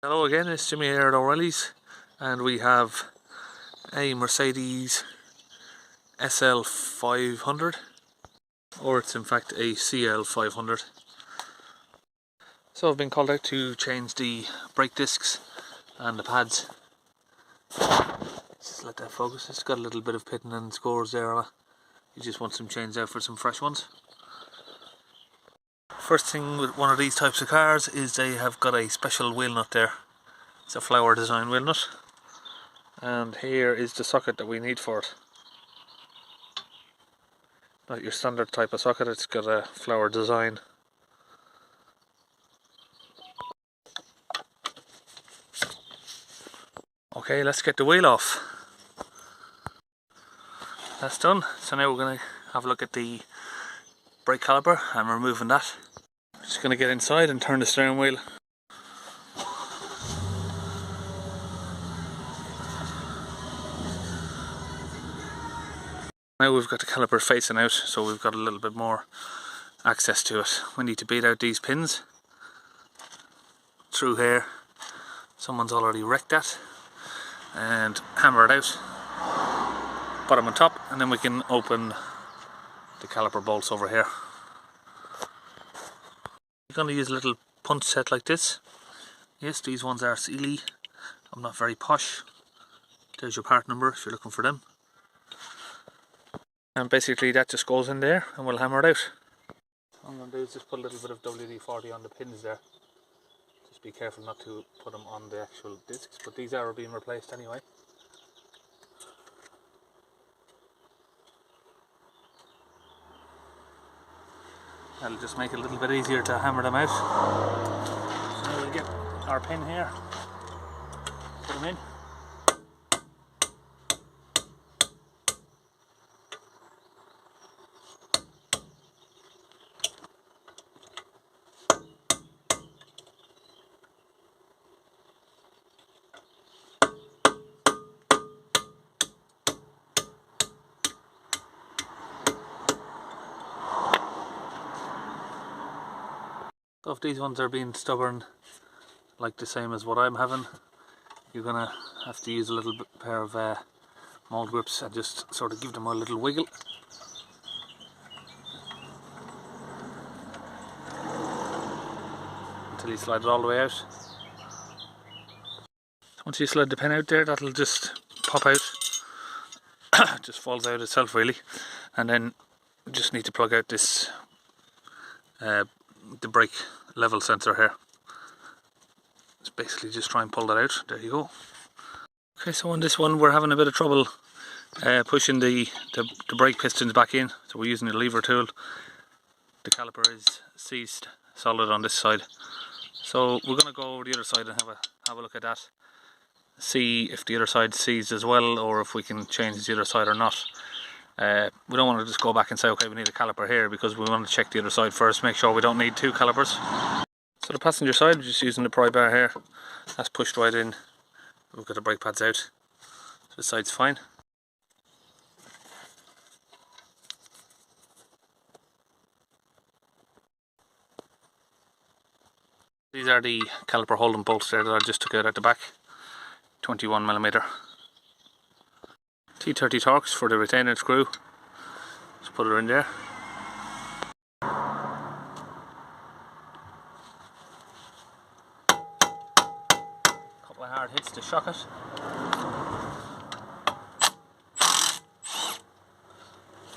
Hello again, it's Jimmy here at O'Reilly's, and we have a Mercedes SL500, or it's in fact a CL500. So I've been called out to change the brake discs and the pads. Just let that focus. It's got a little bit of pitting and scores there on it. You just want some changed out for some fresh ones. First thing with one of these types of cars is they have got a special wheel nut there. It's a flower design wheel nut, and here is the socket that we need for it. Not your standard type of socket, it's got a flower design. Okay, let's get the wheel off. That's done. So now we're going to have a look at the brake caliper and removing that. Just going to get inside and turn the steering wheel. Now we've got the caliper facing out, so we've got a little bit more access to it. We need to beat out these pins through here. Someone's already wrecked that, and hammer it out, put them on top, and then we can open the caliper bolts over here. You're going to use a little punch set like this. Yes, these ones are CL. I'm not very posh. There's your part number if you're looking for them. And basically that just goes in there and we'll hammer it out. What I'm going to do is just put a little bit of WD-40 on the pins there. Just be careful not to put them on the actual discs, but these are being replaced anyway. That'll just make it a little bit easier to hammer them out. So we'll get our pin here, put them in. So if these ones are being stubborn, like the same as what I'm having, you're gonna have to use a little pair of mold grips and just sort of give them a little wiggle. Until you slide it all the way out. Once you slide the pen out there, that'll just pop out. It just falls out itself really. And then you just need to plug out this the brake level sensor here. Just basically just try and pull that out. There you go. Okay, so on this one we're having a bit of trouble pushing the brake pistons back in, so we're using a lever tool. The caliper is seized solid on this side, so we're going to go over the other side and have a look at that, see if the other side's seized as well, or if we can change the other side or not. We don't want to just go back and say okay we need a caliper here, because we want to check the other side first, make sure we don't need two calipers. So the passenger side, we're just using the pry bar here, that's pushed right in. We've got the brake pads out, so this side's fine. These are the caliper holding bolts there that I just took out at the back, 21mm. T30 Torx for the retaining screw. Just put it in there. Couple of hard hits to shock it.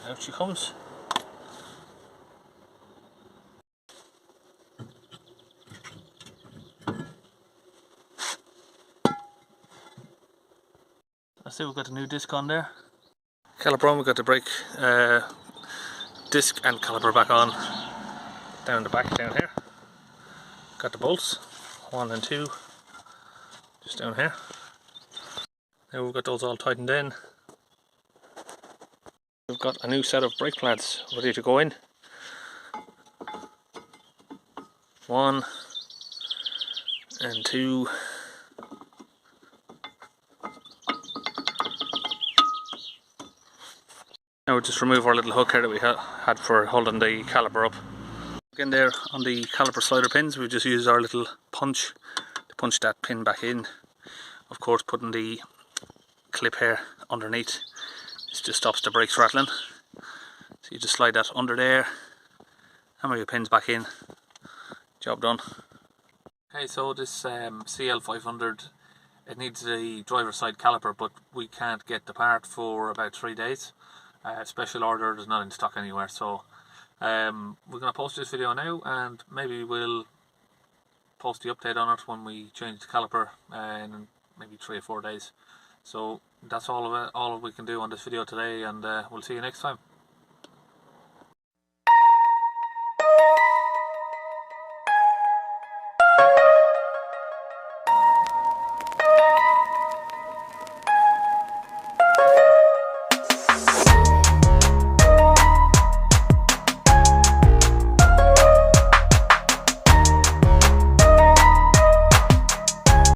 Out she comes. I see we've got a new disc on there. Caliper on, we've got the brake disc and caliper back on. Down the back, down here. Got the bolts, 1 and 2, just down here. Now we've got those all tightened in. We've got a new set of brake pads ready to go in. 1 and 2. Now we'll just remove our little hook here that we had for holding the caliper up. Again there on the caliper slider pins, we just use our little punch to punch that pin back in. Of course, putting the clip here underneath, this just stops the brakes rattling. So you just slide that under there, hammer your pins back in, job done. Okay, so this CL500, it needs a driver's side caliper, but we can't get the part for about 3 days. Special order, there's not in stock anywhere, so we're going to post this video now, and maybe we'll post the update on it when we change the caliper in maybe 3 or 4 days. So that's all we can do on this video today, and we'll see you next time.